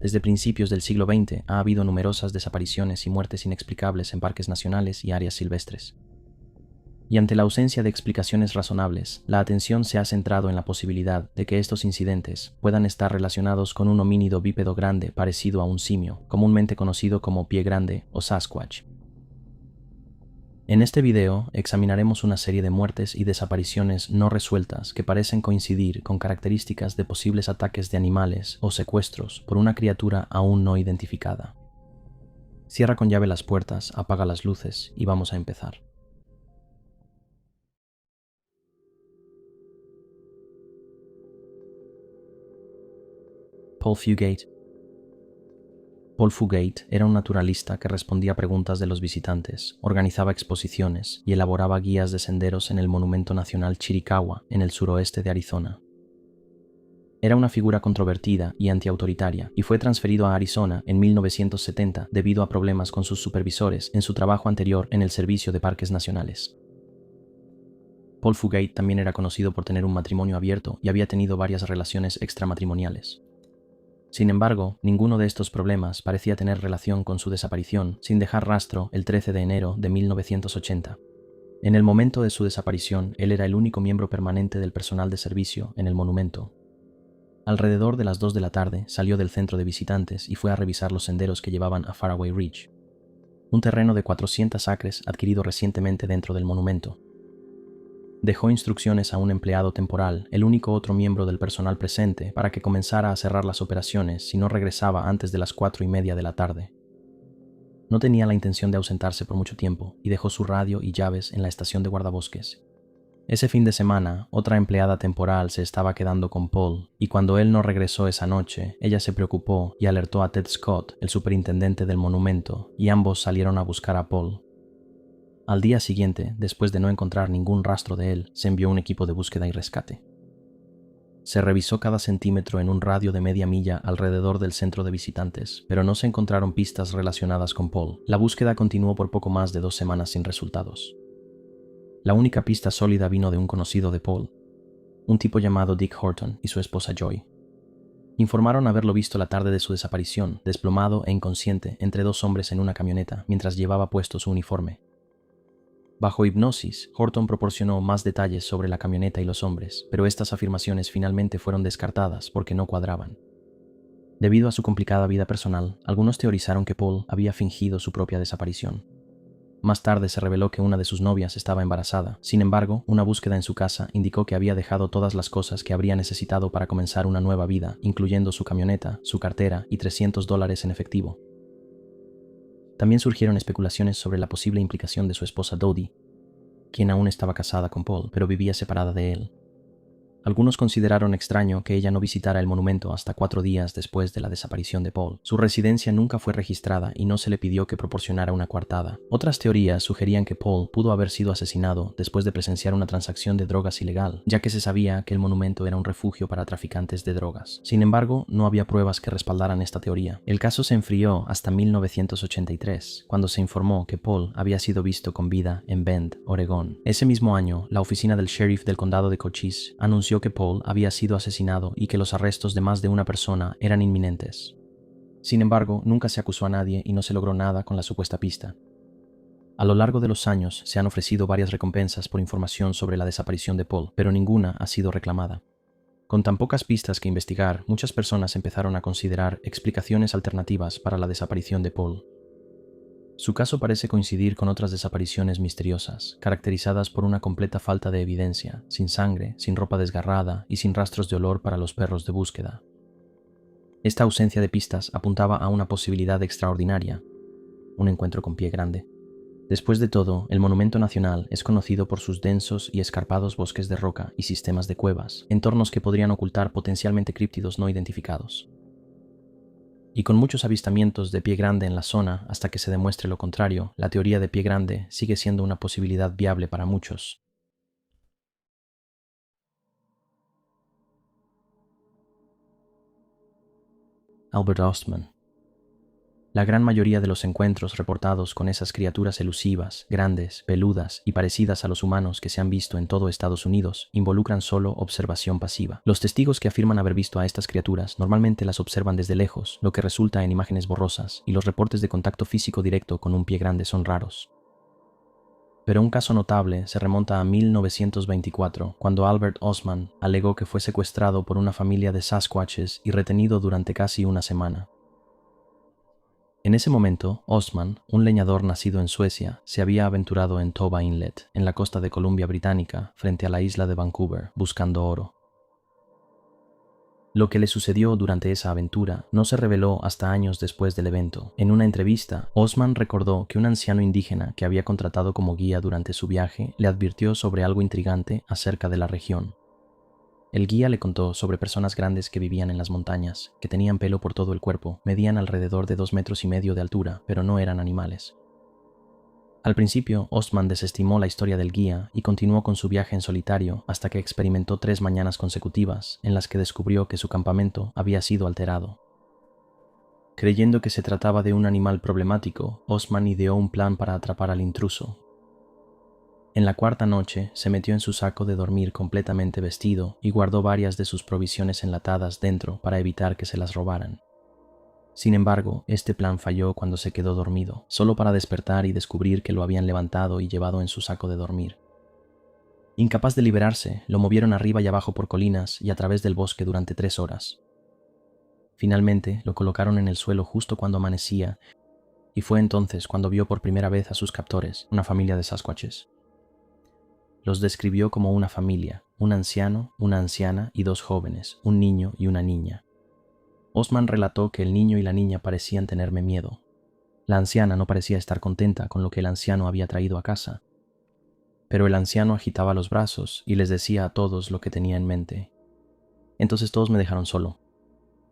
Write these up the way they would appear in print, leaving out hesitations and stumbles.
Desde principios del siglo XX ha habido numerosas desapariciones y muertes inexplicables en parques nacionales y áreas silvestres. Y ante la ausencia de explicaciones razonables, la atención se ha centrado en la posibilidad de que estos incidentes puedan estar relacionados con un homínido bípedo grande parecido a un simio, comúnmente conocido como pie grande o Sasquatch. En este video examinaremos una serie de muertes y desapariciones no resueltas que parecen coincidir con características de posibles ataques de animales o secuestros por una criatura aún no identificada. Cierra con llave las puertas, apaga las luces y vamos a empezar. Paul Fugate. Paul Fugate era un naturalista que respondía a preguntas de los visitantes, organizaba exposiciones y elaboraba guías de senderos en el Monumento Nacional Chiricahua, en el suroeste de Arizona. Era una figura controvertida y antiautoritaria y fue transferido a Arizona en 1970 debido a problemas con sus supervisores en su trabajo anterior en el Servicio de Parques Nacionales. Paul Fugate también era conocido por tener un matrimonio abierto y había tenido varias relaciones extramatrimoniales. Sin embargo, ninguno de estos problemas parecía tener relación con su desaparición, sin dejar rastro el 13 de enero de 1980. En el momento de su desaparición, él era el único miembro permanente del personal de servicio en el monumento. Alrededor de las 2 de la tarde salió del centro de visitantes y fue a revisar los senderos que llevaban a Faraway Ridge, un terreno de 400 acres adquirido recientemente dentro del monumento. Dejó instrucciones a un empleado temporal, el único otro miembro del personal presente, para que comenzara a cerrar las operaciones si no regresaba antes de las 4:30 de la tarde. No tenía la intención de ausentarse por mucho tiempo y dejó su radio y llaves en la estación de guardabosques. Ese fin de semana, otra empleada temporal se estaba quedando con Paul, y cuando él no regresó esa noche, ella se preocupó y alertó a Ted Scott, el superintendente del monumento, y ambos salieron a buscar a Paul. Al día siguiente, después de no encontrar ningún rastro de él, se envió un equipo de búsqueda y rescate. Se revisó cada centímetro en un radio de media milla alrededor del centro de visitantes, pero no se encontraron pistas relacionadas con Paul. La búsqueda continuó por poco más de 2 semanas sin resultados. La única pista sólida vino de un conocido de Paul, un tipo llamado Dick Horton y su esposa Joy. Informaron haberlo visto la tarde de su desaparición, desplomado e inconsciente entre 2 hombres en una camioneta mientras llevaba puesto su uniforme. Bajo hipnosis, Horton proporcionó más detalles sobre la camioneta y los hombres, pero estas afirmaciones finalmente fueron descartadas porque no cuadraban. Debido a su complicada vida personal, algunos teorizaron que Paul había fingido su propia desaparición. Más tarde se reveló que una de sus novias estaba embarazada. Sin embargo, una búsqueda en su casa indicó que había dejado todas las cosas que habría necesitado para comenzar una nueva vida, incluyendo su camioneta, su cartera y $300 en efectivo. También surgieron especulaciones sobre la posible implicación de su esposa Dodie, quien aún estaba casada con Paul, pero vivía separada de él. Algunos consideraron extraño que ella no visitara el monumento hasta 4 días después de la desaparición de Paul. Su residencia nunca fue registrada y no se le pidió que proporcionara una coartada. Otras teorías sugerían que Paul pudo haber sido asesinado después de presenciar una transacción de drogas ilegal, ya que se sabía que el monumento era un refugio para traficantes de drogas. Sin embargo, no había pruebas que respaldaran esta teoría. El caso se enfrió hasta 1983, cuando se informó que Paul había sido visto con vida en Bend, Oregón. Ese mismo año, la oficina del sheriff del condado de Cochise anunció que Paul había sido asesinado y que los arrestos de más de una persona eran inminentes. Sin embargo, nunca se acusó a nadie y no se logró nada con la supuesta pista. A lo largo de los años se han ofrecido varias recompensas por información sobre la desaparición de Paul, pero ninguna ha sido reclamada. Con tan pocas pistas que investigar, muchas personas empezaron a considerar explicaciones alternativas para la desaparición de Paul. Su caso parece coincidir con otras desapariciones misteriosas, caracterizadas por una completa falta de evidencia, sin sangre, sin ropa desgarrada y sin rastros de olor para los perros de búsqueda. Esta ausencia de pistas apuntaba a una posibilidad extraordinaria, un encuentro con pie grande. Después de todo, el Monumento Nacional es conocido por sus densos y escarpados bosques de roca y sistemas de cuevas, entornos que podrían ocultar potencialmente críptidos no identificados. Y con muchos avistamientos de pie grande en la zona hasta que se demuestre lo contrario, la teoría de pie grande sigue siendo una posibilidad viable para muchos. Albert Ostman. La gran mayoría de los encuentros reportados con esas criaturas elusivas, grandes, peludas y parecidas a los humanos que se han visto en todo Estados Unidos involucran solo observación pasiva. Los testigos que afirman haber visto a estas criaturas normalmente las observan desde lejos, lo que resulta en imágenes borrosas, y los reportes de contacto físico directo con un pie grande son raros. Pero un caso notable se remonta a 1924, cuando Albert Ostman alegó que fue secuestrado por una familia de Sasquatches y retenido durante casi una semana. En ese momento, Ostman, un leñador nacido en Suecia, se había aventurado en Toba Inlet, en la costa de Columbia Británica, frente a la isla de Vancouver, buscando oro. Lo que le sucedió durante esa aventura no se reveló hasta años después del evento. En una entrevista, Ostman recordó que un anciano indígena que había contratado como guía durante su viaje le advirtió sobre algo intrigante acerca de la región. El guía le contó sobre personas grandes que vivían en las montañas, que tenían pelo por todo el cuerpo, medían alrededor de 2,5 metros de altura, pero no eran animales. Al principio, Ostman desestimó la historia del guía y continuó con su viaje en solitario hasta que experimentó 3 mañanas consecutivas en las que descubrió que su campamento había sido alterado. Creyendo que se trataba de un animal problemático, Ostman ideó un plan para atrapar al intruso. En la cuarta noche se metió en su saco de dormir completamente vestido y guardó varias de sus provisiones enlatadas dentro para evitar que se las robaran. Sin embargo, este plan falló cuando se quedó dormido, solo para despertar y descubrir que lo habían levantado y llevado en su saco de dormir. Incapaz de liberarse, lo movieron arriba y abajo por colinas y a través del bosque durante 3 horas. Finalmente, lo colocaron en el suelo justo cuando amanecía, y fue entonces cuando vio por primera vez a sus captores, una familia de Sasquatches. Los describió como una familia, un anciano, una anciana y 2 jóvenes, un niño y una niña. Ostman relató que el niño y la niña parecían tenerme miedo. La anciana no parecía estar contenta con lo que el anciano había traído a casa, pero el anciano agitaba los brazos y les decía a todos lo que tenía en mente. Entonces todos me dejaron solo.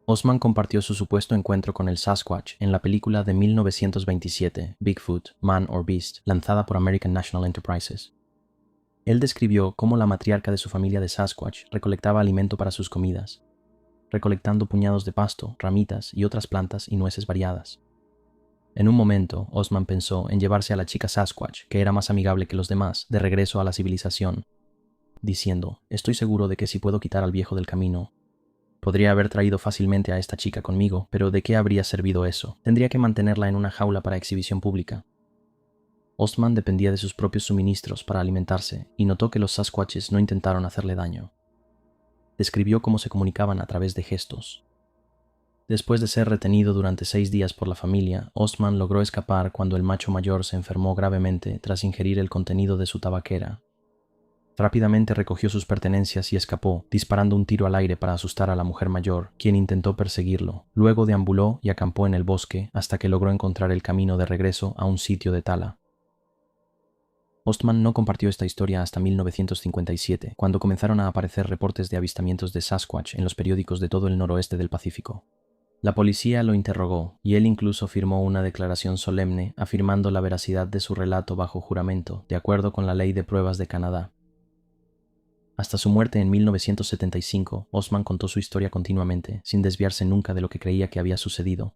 Ostman compartió su supuesto encuentro con el Sasquatch en la película de 1927, Bigfoot, Man or Beast, lanzada por American National Enterprises. Él describió cómo la matriarca de su familia de Sasquatch recolectaba alimento para sus comidas, recolectando puñados de pasto, ramitas y otras plantas y nueces variadas. En un momento, Ostman pensó en llevarse a la chica Sasquatch, que era más amigable que los demás, de regreso a la civilización, diciendo, «Estoy seguro de que si puedo quitar al viejo del camino, podría haber traído fácilmente a esta chica conmigo, pero ¿de qué habría servido eso? Tendría que mantenerla en una jaula para exhibición pública». Ostman dependía de sus propios suministros para alimentarse y notó que los Sasquatches no intentaron hacerle daño. Describió cómo se comunicaban a través de gestos. Después de ser retenido durante 6 días por la familia, Ostman logró escapar cuando el macho mayor se enfermó gravemente tras ingerir el contenido de su tabaquera. Rápidamente recogió sus pertenencias y escapó, disparando un tiro al aire para asustar a la mujer mayor, quien intentó perseguirlo. Luego deambuló y acampó en el bosque hasta que logró encontrar el camino de regreso a un sitio de tala. Ostman no compartió esta historia hasta 1957, cuando comenzaron a aparecer reportes de avistamientos de Sasquatch en los periódicos de todo el noroeste del Pacífico. La policía lo interrogó, y él incluso firmó una declaración solemne afirmando la veracidad de su relato bajo juramento, de acuerdo con la Ley de Pruebas de Canadá. Hasta su muerte en 1975, Ostman contó su historia continuamente, sin desviarse nunca de lo que creía que había sucedido,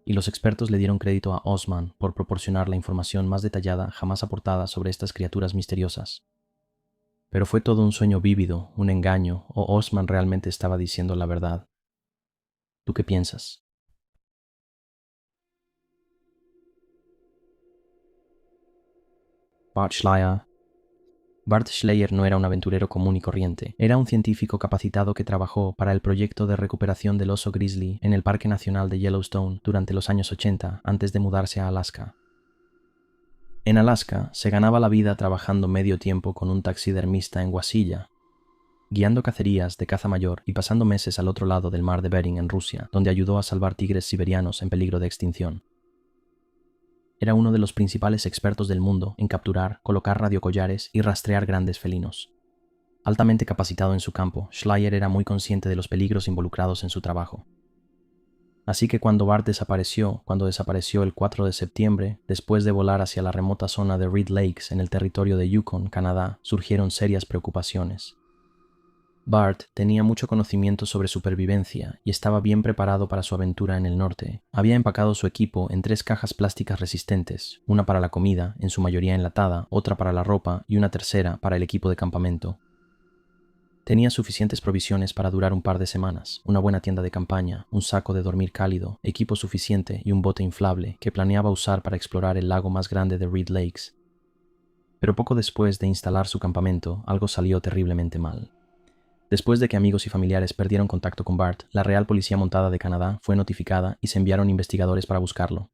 y los expertos le dieron crédito a Ostman por proporcionar la información más detallada jamás aportada sobre estas criaturas misteriosas. Pero fue todo un sueño vívido, un engaño, o Ostman realmente estaba diciendo la verdad. ¿Tú qué piensas? Bart Schleyer no era un aventurero común y corriente. Era un científico capacitado que trabajó para el proyecto de recuperación del oso grizzly en el Parque Nacional de Yellowstone durante los años 80, antes de mudarse a Alaska. En Alaska, se ganaba la vida trabajando medio tiempo con un taxidermista en Wasilla, guiando cacerías de caza mayor y pasando meses al otro lado del mar de Bering en Rusia, donde ayudó a salvar tigres siberianos en peligro de extinción. Era uno de los principales expertos del mundo en capturar, colocar radiocollares y rastrear grandes felinos. Altamente capacitado en su campo, Schleyer era muy consciente de los peligros involucrados en su trabajo. Así que cuando desapareció el 4 de septiembre, después de volar hacia la remota zona de Reed Lakes en el territorio de Yukon, Canadá, surgieron serias preocupaciones. Bart tenía mucho conocimiento sobre supervivencia y estaba bien preparado para su aventura en el norte. Había empacado su equipo en 3 cajas plásticas resistentes, una para la comida, en su mayoría enlatada, otra para la ropa y una tercera para el equipo de campamento. Tenía suficientes provisiones para durar un par de semanas, una buena tienda de campaña, un saco de dormir cálido, equipo suficiente y un bote inflable que planeaba usar para explorar el lago más grande de Reed Lakes. Pero poco después de instalar su campamento, algo salió terriblemente mal. Después de que amigos y familiares perdieron contacto con Bart, la Real Policía Montada de Canadá fue notificada y se enviaron investigadores para buscarlo.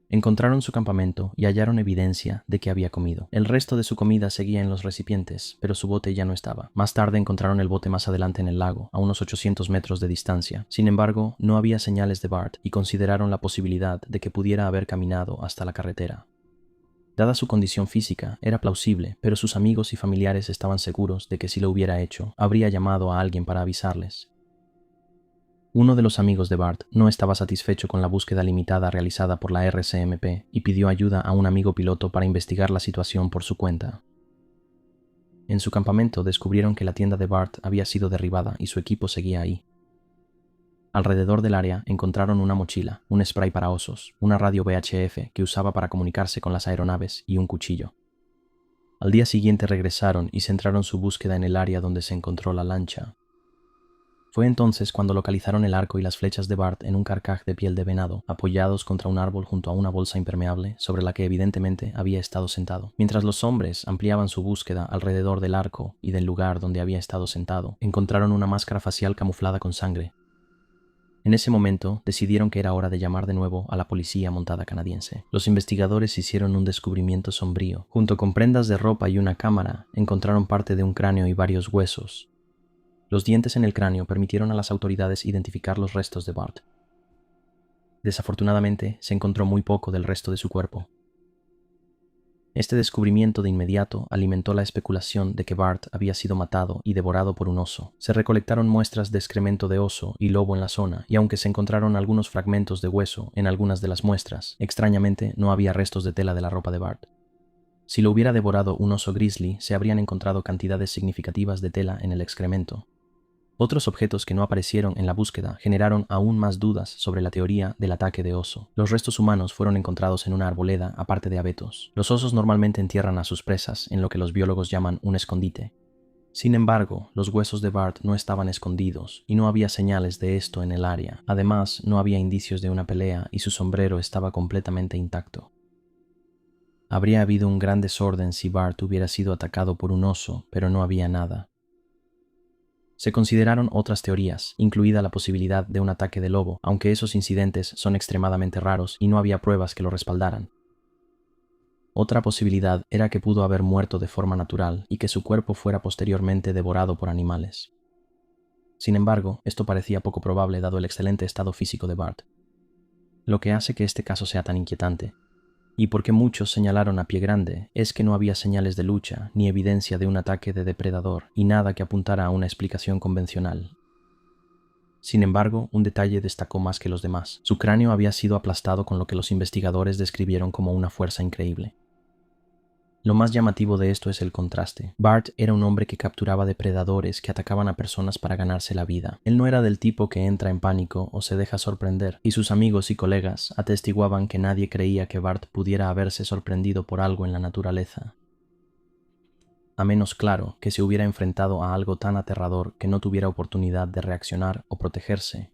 Encontraron su campamento y hallaron evidencia de que había comido. El resto de su comida seguía en los recipientes, pero su bote ya no estaba. Más tarde encontraron el bote más adelante en el lago, a unos 800 metros de distancia. Sin embargo, no había señales de Bart y consideraron la posibilidad de que pudiera haber caminado hasta la carretera. Dada su condición física, era plausible, pero sus amigos y familiares estaban seguros de que si lo hubiera hecho, habría llamado a alguien para avisarles. Uno de los amigos de Bart no estaba satisfecho con la búsqueda limitada realizada por la RCMP y pidió ayuda a un amigo piloto para investigar la situación por su cuenta. En su campamento descubrieron que la tienda de Bart había sido derribada y su equipo seguía ahí. Alrededor del área encontraron una mochila, un spray para osos, una radio VHF que usaba para comunicarse con las aeronaves y un cuchillo. Al día siguiente regresaron y centraron su búsqueda en el área donde se encontró la lancha. Fue entonces cuando localizaron el arco y las flechas de Bart en un carcaj de piel de venado, apoyados contra un árbol junto a una bolsa impermeable sobre la que evidentemente había estado sentado. Mientras los hombres ampliaban su búsqueda alrededor del arco y del lugar donde había estado sentado, encontraron una máscara facial camuflada con sangre. En ese momento decidieron que era hora de llamar de nuevo a la policía montada canadiense. Los investigadores hicieron un descubrimiento sombrío. Junto con prendas de ropa y una cámara, encontraron parte de un cráneo y varios huesos. Los dientes en el cráneo permitieron a las autoridades identificar los restos de Bart. Desafortunadamente, se encontró muy poco del resto de su cuerpo. Este descubrimiento de inmediato alimentó la especulación de que Bart había sido matado y devorado por un oso. Se recolectaron muestras de excremento de oso y lobo en la zona, y aunque se encontraron algunos fragmentos de hueso en algunas de las muestras, extrañamente no había restos de tela de la ropa de Bart. Si lo hubiera devorado un oso grizzly, se habrían encontrado cantidades significativas de tela en el excremento. Otros objetos que no aparecieron en la búsqueda generaron aún más dudas sobre la teoría del ataque de oso. Los restos humanos fueron encontrados en una arboleda aparte de abetos. Los osos normalmente entierran a sus presas en lo que los biólogos llaman un escondite. Sin embargo, los huesos de Bart no estaban escondidos y no había señales de esto en el área. Además, no había indicios de una pelea y su sombrero estaba completamente intacto. Habría habido un gran desorden si Bart hubiera sido atacado por un oso, pero no había nada. Se consideraron otras teorías, incluida la posibilidad de un ataque de lobo, aunque esos incidentes son extremadamente raros y no había pruebas que lo respaldaran. Otra posibilidad era que pudo haber muerto de forma natural y que su cuerpo fuera posteriormente devorado por animales. Sin embargo, esto parecía poco probable dado el excelente estado físico de Bart. Lo que hace que este caso sea tan inquietante, y porque muchos señalaron a Pie Grande, es que no había señales de lucha ni evidencia de un ataque de depredador y nada que apuntara a una explicación convencional. Sin embargo, un detalle destacó más que los demás. Su cráneo había sido aplastado con lo que los investigadores describieron como una fuerza increíble. Lo más llamativo de esto es el contraste. Bart era un hombre que capturaba depredadores que atacaban a personas para ganarse la vida. Él no era del tipo que entra en pánico o se deja sorprender, y sus amigos y colegas atestiguaban que nadie creía que Bart pudiera haberse sorprendido por algo en la naturaleza. A menos claro que se hubiera enfrentado a algo tan aterrador que no tuviera oportunidad de reaccionar o protegerse.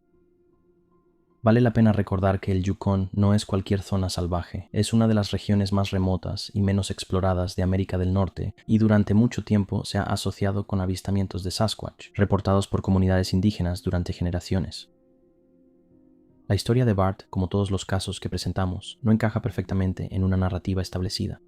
Vale la pena recordar que el Yukón no es cualquier zona salvaje, es una de las regiones más remotas y menos exploradas de América del Norte y durante mucho tiempo se ha asociado con avistamientos de Sasquatch, reportados por comunidades indígenas durante generaciones. La historia de Bart, como todos los casos que presentamos, no encaja perfectamente en una narrativa establecida.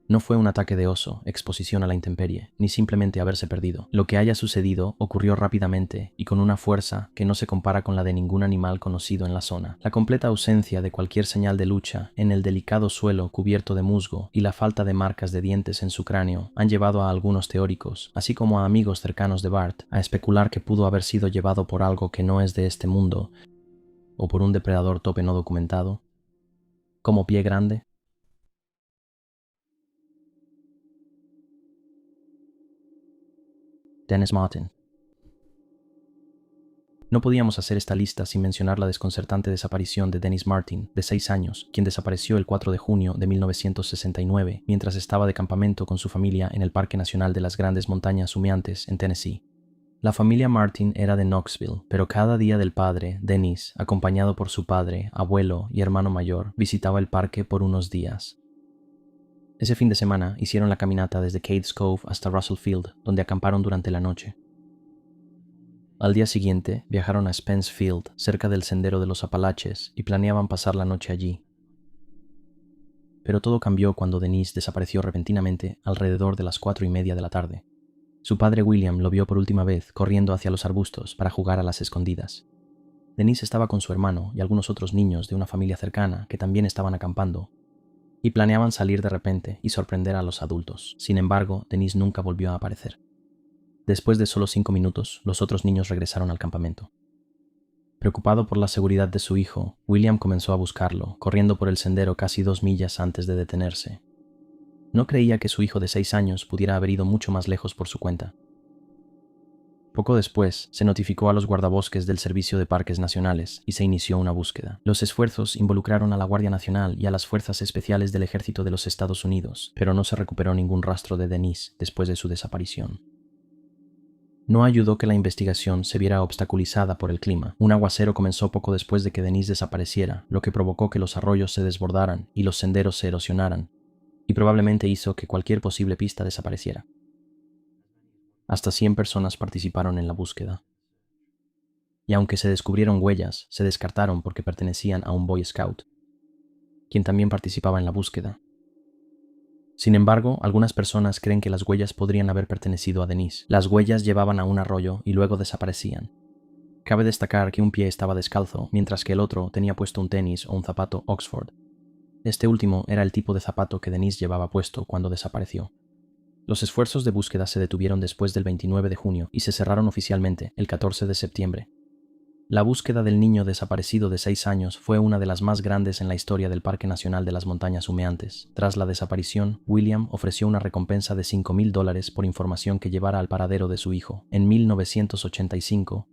No fue un ataque de oso, exposición a la intemperie, ni simplemente haberse perdido. Lo que haya sucedido ocurrió rápidamente y con una fuerza que no se compara con la de ningún animal conocido en la zona. La completa ausencia de cualquier señal de lucha en el delicado suelo cubierto de musgo y la falta de marcas de dientes en su cráneo han llevado a algunos teóricos, así como a amigos cercanos de Bart, a especular que pudo haber sido llevado por algo que no es de este mundo o por un depredador tope no documentado, como Pie Grande. Dennis Martin. No podíamos hacer esta lista sin mencionar la desconcertante desaparición de Dennis Martin, de 6 años, quien desapareció el 4 de junio de 1969 mientras estaba de campamento con su familia en el Parque Nacional de las Grandes Montañas Humeantes en Tennessee. La familia Martin era de Knoxville, pero cada día del padre, Dennis, acompañado por su padre, abuelo y hermano mayor, visitaba el parque por unos días. Ese fin de semana hicieron la caminata desde Cades Cove hasta Russell Field, donde acamparon durante la noche. Al día siguiente viajaron a Spence Field, cerca del Sendero de los Apalaches, y planeaban pasar la noche allí. Pero todo cambió cuando Denise desapareció repentinamente alrededor de las 4:30 de la tarde. Su padre William lo vio por última vez corriendo hacia los arbustos para jugar a las escondidas. Denise estaba con su hermano y algunos otros niños de una familia cercana que también estaban acampando, y planeaban salir de repente y sorprender a los adultos. Sin embargo, Denise nunca volvió a aparecer. Después de solo 5 minutos, los otros niños regresaron al campamento. Preocupado por la seguridad de su hijo, William comenzó a buscarlo, corriendo por el sendero casi 2 millas antes de detenerse. No creía que su hijo de 6 años pudiera haber ido mucho más lejos por su cuenta. Poco después, se notificó a los guardabosques del Servicio de Parques Nacionales y se inició una búsqueda. Los esfuerzos involucraron a la Guardia Nacional y a las Fuerzas Especiales del Ejército de los Estados Unidos, pero no se recuperó ningún rastro de Denise después de su desaparición. No ayudó que la investigación se viera obstaculizada por el clima. Un aguacero comenzó poco después de que Denise desapareciera, lo que provocó que los arroyos se desbordaran y los senderos se erosionaran, y probablemente hizo que cualquier posible pista desapareciera. Hasta 100 personas participaron en la búsqueda. Y aunque se descubrieron huellas, se descartaron porque pertenecían a un Boy Scout, quien también participaba en la búsqueda. Sin embargo, algunas personas creen que las huellas podrían haber pertenecido a Denise. Las huellas llevaban a un arroyo y luego desaparecían. Cabe destacar que un pie estaba descalzo, mientras que el otro tenía puesto un tenis o un zapato Oxford. Este último era el tipo de zapato que Denise llevaba puesto cuando desapareció. Los esfuerzos de búsqueda se detuvieron después del 29 de junio y se cerraron oficialmente el 14 de septiembre. La búsqueda del niño desaparecido de 6 años fue una de las más grandes en la historia del Parque Nacional de las Montañas Humeantes. Tras la desaparición, William ofreció una recompensa de $5,000 por información que llevara al paradero de su hijo. En 1985,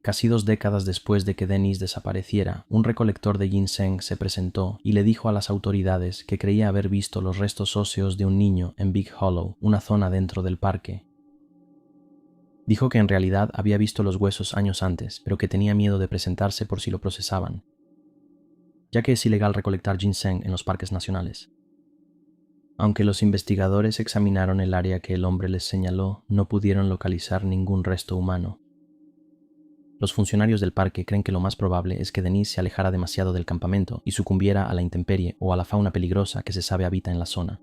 casi 2 décadas después de que Denise desapareciera, un recolector de ginseng se presentó y le dijo a las autoridades que creía haber visto los restos óseos de un niño en Big Hollow, una zona dentro del parque. Dijo que en realidad había visto los huesos años antes, pero que tenía miedo de presentarse por si lo procesaban, ya que es ilegal recolectar ginseng en los parques nacionales. Aunque los investigadores examinaron el área que el hombre les señaló, no pudieron localizar ningún resto humano. Los funcionarios del parque creen que lo más probable es que Denise se alejara demasiado del campamento y sucumbiera a la intemperie o a la fauna peligrosa que se sabe habita en la zona.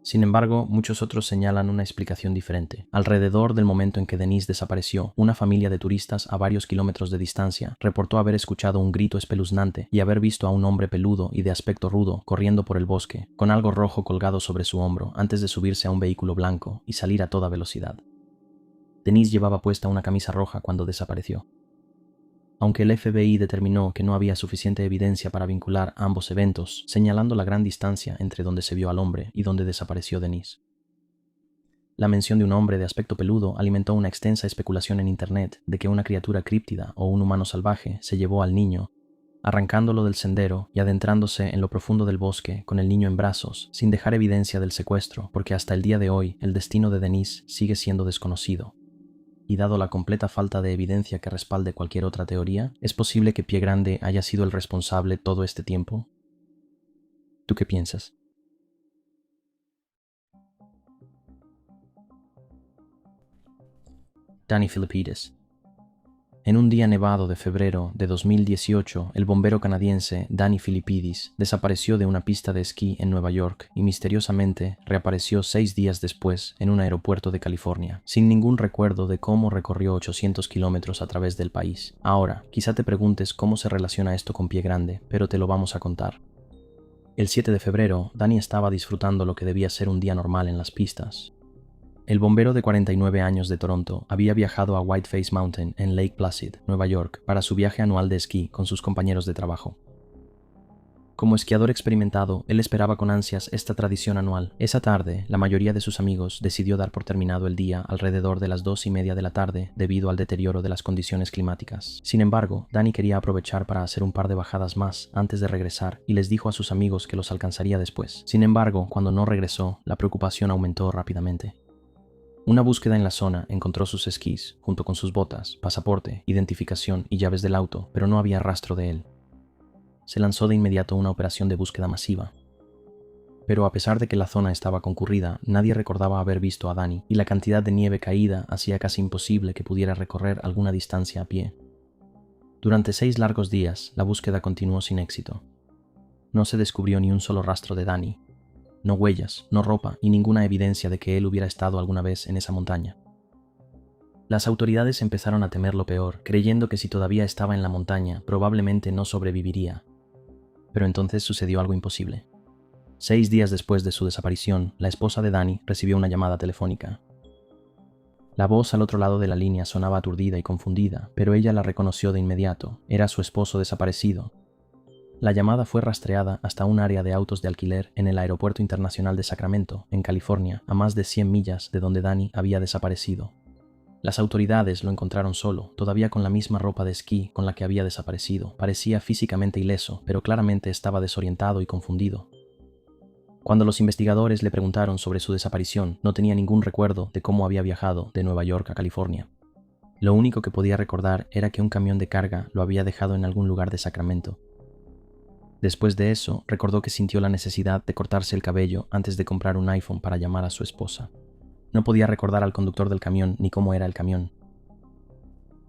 Sin embargo, muchos otros señalan una explicación diferente. Alrededor del momento en que Denise desapareció, una familia de turistas a varios kilómetros de distancia reportó haber escuchado un grito espeluznante y haber visto a un hombre peludo y de aspecto rudo corriendo por el bosque, con algo rojo colgado sobre su hombro antes de subirse a un vehículo blanco y salir a toda velocidad. Denise llevaba puesta una camisa roja cuando desapareció. Aunque el FBI determinó que no había suficiente evidencia para vincular ambos eventos, señalando la gran distancia entre donde se vio al hombre y donde desapareció Denise. La mención de un hombre de aspecto peludo alimentó una extensa especulación en Internet de que una criatura críptida o un humano salvaje se llevó al niño, arrancándolo del sendero y adentrándose en lo profundo del bosque con el niño en brazos, sin dejar evidencia del secuestro, porque hasta el día de hoy el destino de Denise sigue siendo desconocido. Y dado la completa falta de evidencia que respalde cualquier otra teoría, ¿es posible que Pie Grande haya sido el responsable todo este tiempo? ¿Tú qué piensas? Danny Philippides. En un día nevado de febrero de 2018, el bombero canadiense Danny Philippides desapareció de una pista de esquí en Nueva York y misteriosamente reapareció 6 días después en un aeropuerto de California, sin ningún recuerdo de cómo recorrió 800 kilómetros a través del país. Ahora, quizá te preguntes cómo se relaciona esto con Pie Grande, pero te lo vamos a contar. El 7 de febrero, Danny estaba disfrutando lo que debía ser un día normal en las pistas. El bombero de 49 años de Toronto había viajado a Whiteface Mountain en Lake Placid, Nueva York, para su viaje anual de esquí con sus compañeros de trabajo. Como esquiador experimentado, él esperaba con ansias esta tradición anual. Esa tarde, la mayoría de sus amigos decidió dar por terminado el día alrededor de las 2:30 de la tarde debido al deterioro de las condiciones climáticas. Sin embargo, Danny quería aprovechar para hacer un par de bajadas más antes de regresar y les dijo a sus amigos que los alcanzaría después. Sin embargo, cuando no regresó, la preocupación aumentó rápidamente. Una búsqueda en la zona encontró sus esquís, junto con sus botas, pasaporte, identificación y llaves del auto, pero no había rastro de él. Se lanzó de inmediato una operación de búsqueda masiva. Pero a pesar de que la zona estaba concurrida, nadie recordaba haber visto a Danny, y la cantidad de nieve caída hacía casi imposible que pudiera recorrer alguna distancia a pie. Durante 6 largos días, la búsqueda continuó sin éxito. No se descubrió ni un solo rastro de Danny. No huellas, no ropa y ninguna evidencia de que él hubiera estado alguna vez en esa montaña. Las autoridades empezaron a temer lo peor, creyendo que si todavía estaba en la montaña, probablemente no sobreviviría. Pero entonces sucedió algo imposible. 6 días después de su desaparición, la esposa de Danny recibió una llamada telefónica. La voz al otro lado de la línea sonaba aturdida y confundida, pero ella la reconoció de inmediato. Era su esposo desaparecido. La llamada fue rastreada hasta un área de autos de alquiler en el Aeropuerto Internacional de Sacramento, en California, a más de 100 millas de donde Danny había desaparecido. Las autoridades lo encontraron solo, todavía con la misma ropa de esquí con la que había desaparecido. Parecía físicamente ileso, pero claramente estaba desorientado y confundido. Cuando los investigadores le preguntaron sobre su desaparición, no tenía ningún recuerdo de cómo había viajado de Nueva York a California. Lo único que podía recordar era que un camión de carga lo había dejado en algún lugar de Sacramento. Después de eso, recordó que sintió la necesidad de cortarse el cabello antes de comprar un iPhone para llamar a su esposa. No podía recordar al conductor del camión ni cómo era el camión.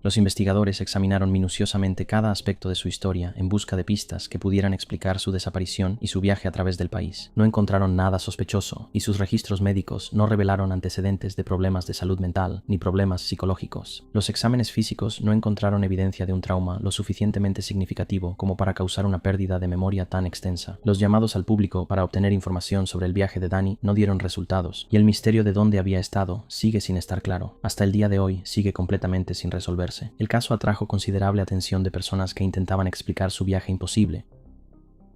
Los investigadores examinaron minuciosamente cada aspecto de su historia en busca de pistas que pudieran explicar su desaparición y su viaje a través del país. No encontraron nada sospechoso y sus registros médicos no revelaron antecedentes de problemas de salud mental ni problemas psicológicos. Los exámenes físicos no encontraron evidencia de un trauma lo suficientemente significativo como para causar una pérdida de memoria tan extensa. Los llamados al público para obtener información sobre el viaje de Danny no dieron resultados y el misterio de dónde había estado sigue sin estar claro. Hasta el día de hoy sigue completamente sin resolver. El caso atrajo considerable atención de personas que intentaban explicar su viaje imposible.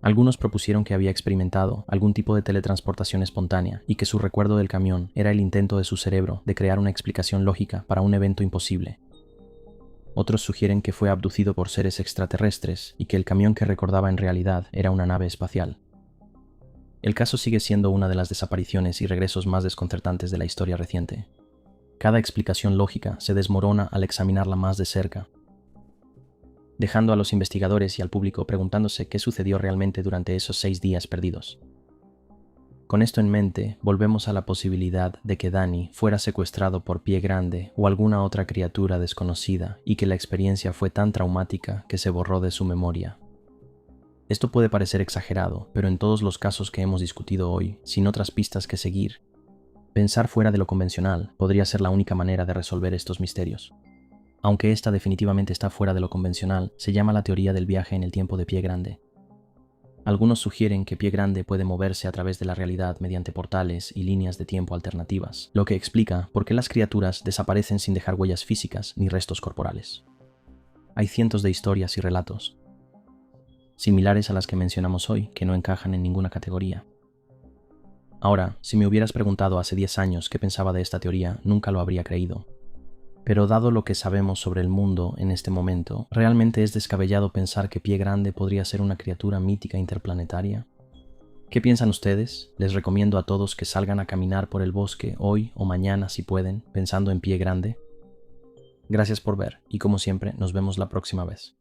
Algunos propusieron que había experimentado algún tipo de teletransportación espontánea y que su recuerdo del camión era el intento de su cerebro de crear una explicación lógica para un evento imposible. Otros sugieren que fue abducido por seres extraterrestres y que el camión que recordaba en realidad era una nave espacial. El caso sigue siendo una de las desapariciones y regresos más desconcertantes de la historia reciente. Cada explicación lógica se desmorona al examinarla más de cerca, dejando a los investigadores y al público preguntándose qué sucedió realmente durante esos 6 días perdidos. Con esto en mente, volvemos a la posibilidad de que Danny fuera secuestrado por Pie Grande o alguna otra criatura desconocida y que la experiencia fue tan traumática que se borró de su memoria. Esto puede parecer exagerado, pero en todos los casos que hemos discutido hoy, sin otras pistas que seguir, pensar fuera de lo convencional podría ser la única manera de resolver estos misterios. Aunque esta definitivamente está fuera de lo convencional, se llama la teoría del viaje en el tiempo de Pie Grande. Algunos sugieren que Pie Grande puede moverse a través de la realidad mediante portales y líneas de tiempo alternativas, lo que explica por qué las criaturas desaparecen sin dejar huellas físicas ni restos corporales. Hay cientos de historias y relatos, similares a las que mencionamos hoy, que no encajan en ninguna categoría. Ahora, si me hubieras preguntado hace 10 años qué pensaba de esta teoría, nunca lo habría creído. Pero dado lo que sabemos sobre el mundo en este momento, ¿realmente es descabellado pensar que Pie Grande podría ser una criatura mítica interplanetaria? ¿Qué piensan ustedes? Les recomiendo a todos que salgan a caminar por el bosque hoy o mañana si pueden, pensando en Pie Grande. Gracias por ver y como siempre, nos vemos la próxima vez.